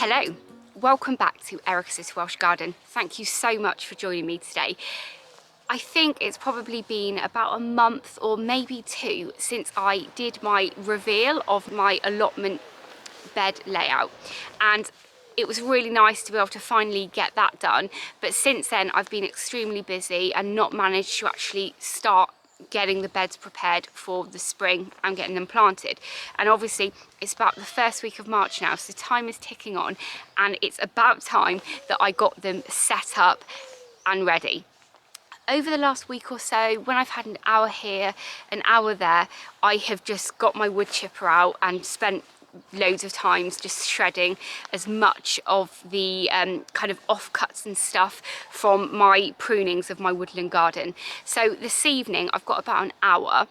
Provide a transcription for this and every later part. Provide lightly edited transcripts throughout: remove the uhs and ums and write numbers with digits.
Hello, welcome back to Erica's Welsh Garden. Thank you so much for joining me today. I think it's probably been about a month or maybe two since I did my reveal of my allotment bed layout, and it was really nice to be able to finally get that done. But since then I've been extremely busy and not managed to actually start getting the beds prepared for the spring and getting them planted. And obviously it's about the first week of March now, so time is ticking on, and it's about time that I got them set up and ready. Over the last week or so, when I've had an hour here, an hour there, I have just got my wood chipper out and spent loads of times just shredding as much of the kind of offcuts and stuff from my prunings of my woodland garden. So this evening I've got about an hour,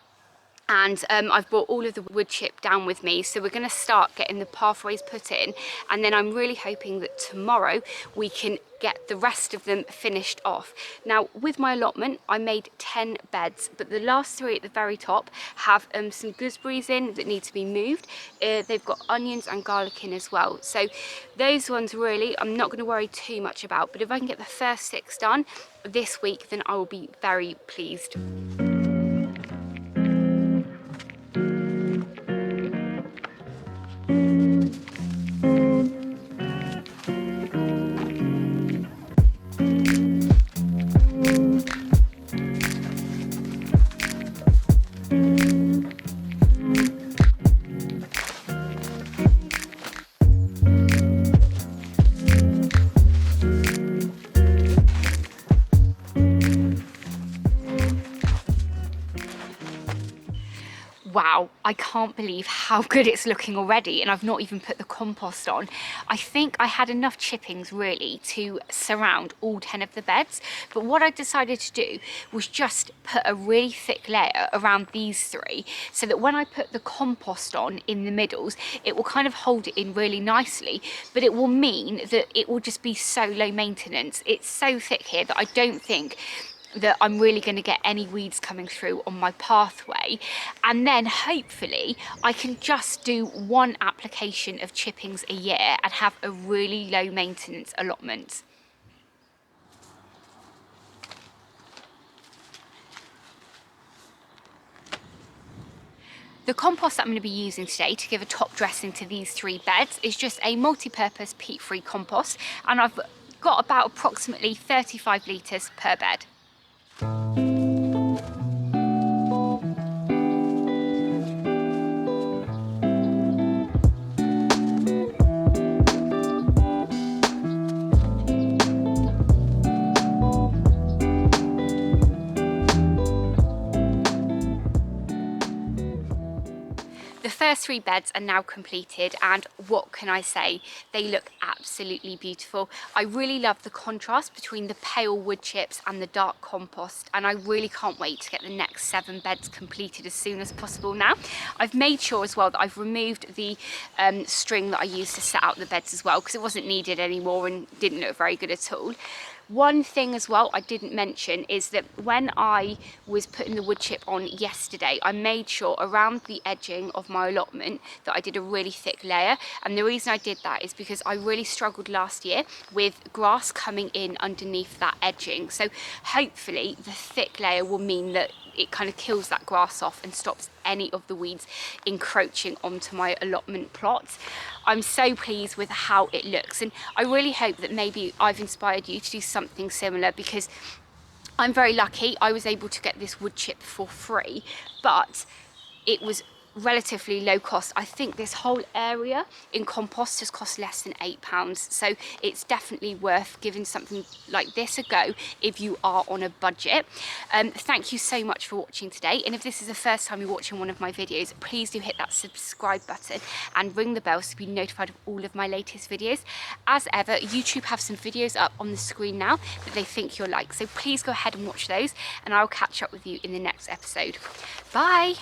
and I've brought all of the wood chip down with me, so we're going to start getting the pathways put in, and then I'm really hoping that tomorrow we can get the rest of them finished off. Now with my allotment I made 10 beds, but the last 3 at the very top have some gooseberries in that need to be moved. They've got onions and garlic in as well, so those ones really I'm not going to worry too much about, but if I can get the first 6 done this week then I will be very pleased. Wow, I can't believe how good it's looking already, and I've not even put the compost on. I think I had enough chippings really to surround all 10 of the beds, but what I decided to do was just put a really thick layer around these 3, so that when I put the compost on in the middles, it will kind of hold it in really nicely, but it will mean that it will just be so low maintenance. It's so thick here that I don't think that I'm really going to get any weeds coming through on my pathway, and then hopefully I can just do 1 application of chippings a year and have a really low maintenance allotment. The compost that I'm going to be using today to give a top dressing to these 3 beds is just a multi-purpose peat-free compost, and I've got about approximately 35 litres per bed. The first 3 beds are now completed, and what can I say, they look absolutely beautiful. I really love the contrast between the pale wood chips and the dark compost, and I really can't wait to get the next 7 beds completed as soon as possible now. I've made sure as well that I've removed the string that I used to set out the beds as well, because it wasn't needed anymore and didn't look very good at all. One thing as well I didn't mention is that when I was putting the wood chip on yesterday, I made sure around the edging of my allotment that I did a really thick layer, and the reason I did that is because I really struggled last year with grass coming in underneath that edging, so hopefully the thick layer will mean that it kind of kills that grass off and stops any of the weeds encroaching onto my allotment plot. I'm so pleased with how it looks, and I really hope that maybe I've inspired you to do something similar, because I'm very lucky I was able to get this wood chip for free, but it was relatively low cost. I think this whole area in compost has cost less than £8, so it's definitely worth giving something like this a go if you are on a budget. Thank you so much for watching today, and if this is the first time you're watching one of my videos, please do hit that subscribe button and ring the bell to be notified of all of my latest videos. As ever, YouTube have some videos up on the screen now that they think you'll like, so please go ahead and watch those, and I'll catch up with you in the next episode. Bye!